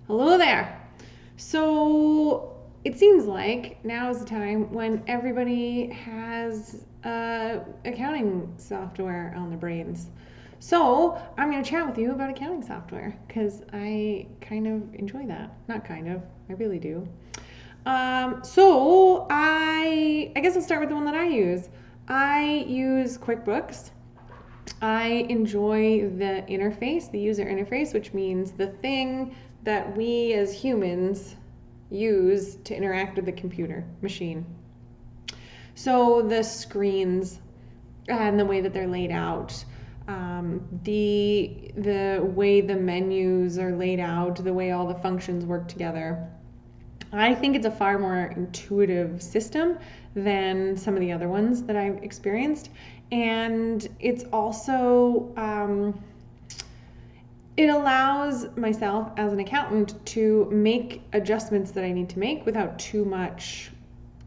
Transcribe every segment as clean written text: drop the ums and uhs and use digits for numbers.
Hello there. So it seems like now is the time when everybody has accounting software on their brains. So I'm going to chat with you about accounting software because I kind of enjoy that. Not kind of, I really do. So I guess I'll start with the one that I use. I use QuickBooks. I enjoy the interface, the user interface, which means the thing that we as humans use to interact with the computer machine. So the screens and the way that they're laid out, the way the menus are laid out, the way all the functions work together. I think it's a far more intuitive system than some of the other ones that I've experienced. And it's also, it allows myself as an accountant to make adjustments that I need to make without too much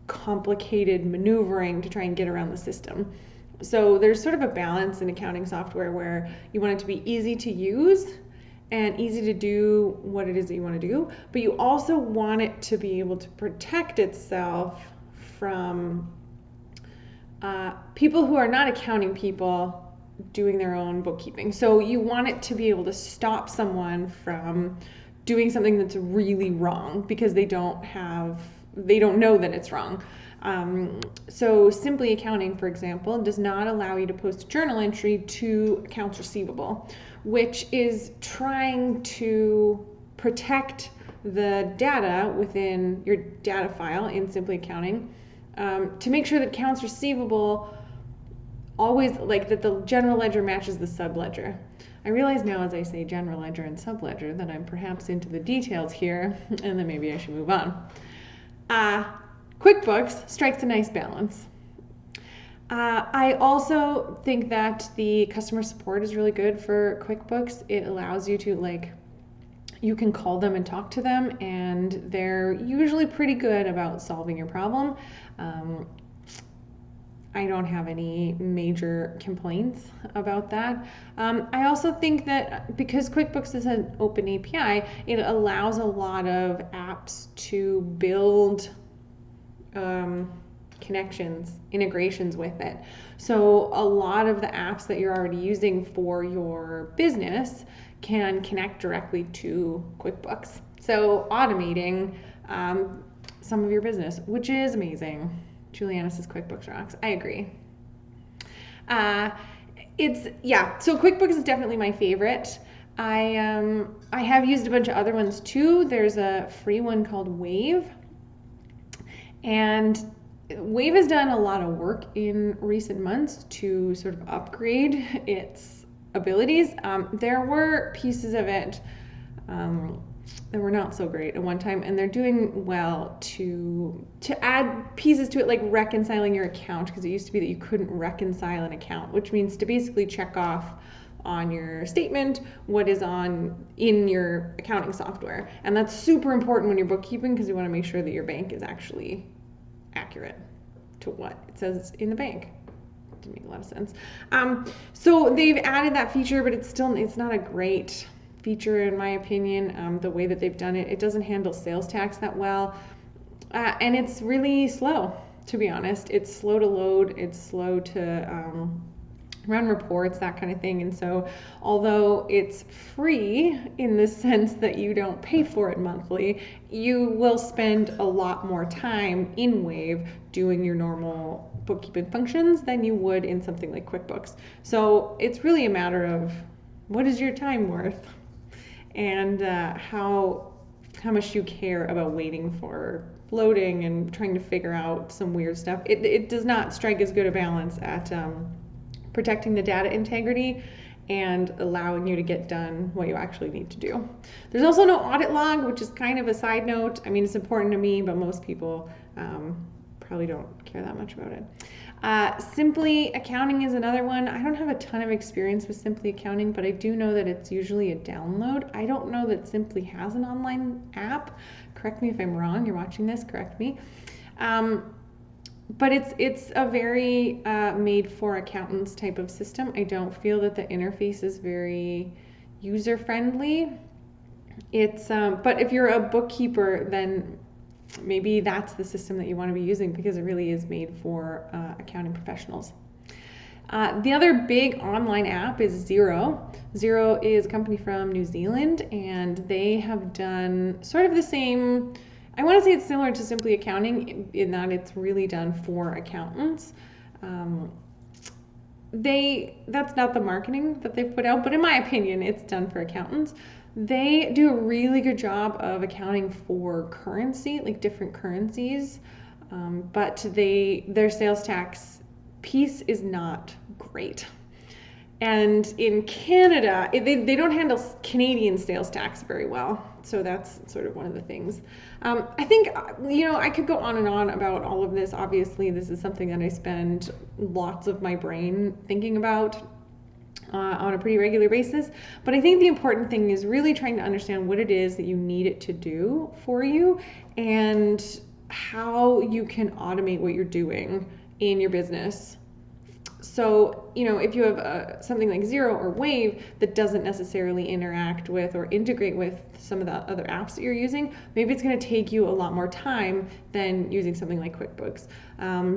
complicated maneuvering to try and get around the system. So there's sort of a balance in accounting software where you want it to be easy to use and easy to do what it is that you want to do, but you also want it to be able to protect itself from people who are not accounting people doing their own bookkeeping. So you want it to be able to stop someone from doing something that's really wrong because they don't know that it's wrong. So Simply Accounting, for example, does not allow you to post a journal entry to accounts receivable, which is trying to protect the data within your data file in Simply Accounting, to make sure that accounts receivable always, like, that the general ledger matches the subledger. I realize now as I say general ledger and subledger that I'm perhaps into the details here and that maybe I should move on. QuickBooks strikes a nice balance. I also think that the customer support is really good for QuickBooks. It allows you to, you can call them and talk to them, and they're usually pretty good about solving your problem. I don't have any major complaints about that. I also think that because QuickBooks is an open API, it allows a lot of apps to build connections, integrations with it. So a lot of the apps that you're already using for your business can connect directly to QuickBooks. So automating some of your business, which is amazing. Juliana says QuickBooks rocks. I agree. So QuickBooks is definitely my favorite. I have used a bunch of other ones too. There's a free one called Wave, and Wave has done a lot of work in recent months to sort of upgrade its abilities. There were pieces of it that were not so great at one time, and they're doing well to add pieces to it, like reconciling your account, because it used to be that you couldn't reconcile an account, which means to basically check off on your statement what is in your accounting software. And that's super important when you're bookkeeping, because you want to make sure that your bank is actually accurate to what it says in the bank. Didn't make a lot of sense. So they've added that feature, but it's not a great feature in my opinion. The way that they've done it doesn't handle sales tax that well, and it's really slow, to be honest. It's slow to load, it's slow to run reports, that kind of thing. And so although it's free in the sense that you don't pay for it monthly, you will spend a lot more time in Wave doing your normal bookkeeping functions than you would in something like QuickBooks. So it's really a matter of what is your time worth, and how much you care about waiting for loading and trying to figure out some weird stuff. It does not strike as good a balance at protecting the data integrity and allowing you to get done what you actually need to do. There's also no audit log, which is kind of a side note. I mean, it's important to me, but most people probably don't care that much about it. Simply Accounting is another one. I don't have a ton of experience with Simply Accounting, but I do know that it's usually a download. I don't know that Simply has an online app. Correct me if I'm wrong. You're watching this, correct me. But it's a very made for accountants type of system. I don't feel that the interface is very user friendly. It's but if you're a bookkeeper, then maybe that's the system that you want to be using because it really is made for accounting professionals. The other big online app is Xero. Xero is a company from New Zealand, and they have done sort of the same. I want to say it's similar to Simply Accounting in that it's really done for accountants. That's not the marketing that they've put out, but in my opinion, it's done for accountants. They do a really good job of accounting for currency, like different currencies, but their sales tax piece is not great. And in Canada, they don't handle Canadian sales tax very well. So that's sort of one of the things. I think, I could go on and on about all of this. Obviously, this is something that I spend lots of my brain thinking about on a pretty regular basis. But I think the important thing is really trying to understand what it is that you need it to do for you and how you can automate what you're doing in your business. So, if you have something like Xero or Wave that doesn't necessarily interact with or integrate with some of the other apps that you're using, maybe it's going to take you a lot more time than using something like QuickBooks.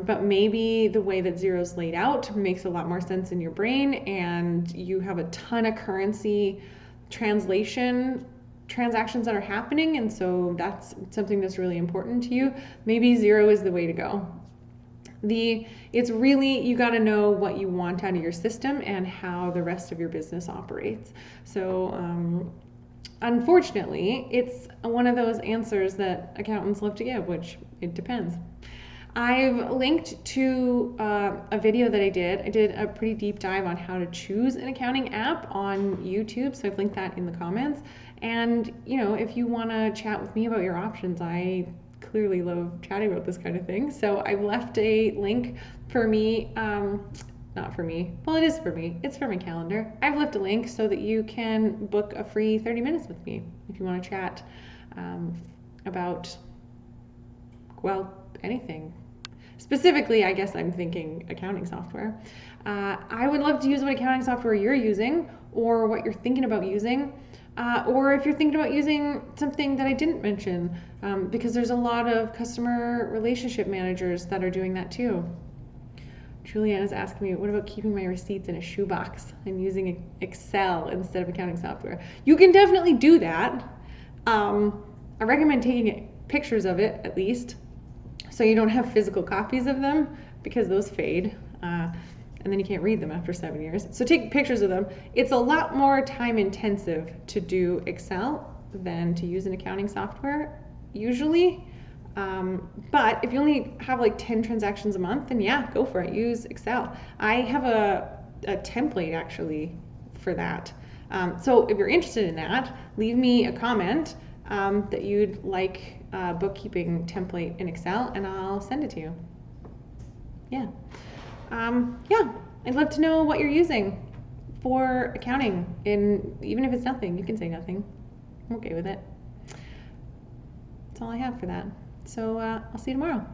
But maybe the way that Xero's laid out makes a lot more sense in your brain, and you have a ton of currency translation transactions that are happening, and so that's something that's really important to you. Maybe Xero is the way to go. It's really, you got to know what you want out of your system and how the rest of your business operates. So unfortunately, it's one of those answers that accountants love to give, which it depends. I've linked to a video that I did. I did a pretty deep dive on how to choose an accounting app on YouTube, so I've linked that in the comments. And if you want to chat with me about your options, I clearly love chatting about this kind of thing. So I've left a link for me, not for me, well, it is for me, it's for my calendar. I've left a link so that you can book a free 30 minutes with me if you want to chat about, well, anything. Specifically, I guess I'm thinking accounting software. I would love to use what accounting software you're using or what you're thinking about using. Or if you're thinking about using something that I didn't mention, because there's a lot of customer relationship managers that are doing that too. Julianne is asking me, what about keeping my receipts in a shoebox and using Excel instead of accounting software? You can definitely do that. I recommend taking pictures of it at least, so you don't have physical copies of them because those fade. And then you can't read them after 7 years. So take pictures of them. It's a lot more time intensive to do Excel than to use an accounting software, usually. But if you only have like 10 transactions a month, then yeah, go for it. Use Excel. I have a template actually for that. So if you're interested in that, leave me a comment that you'd like a bookkeeping template in Excel, and I'll send it to you. Yeah. I'd love to know what you're using for accounting, and even if it's nothing, you can say nothing. I'm okay with it. That's all I have for that. So I'll see you tomorrow.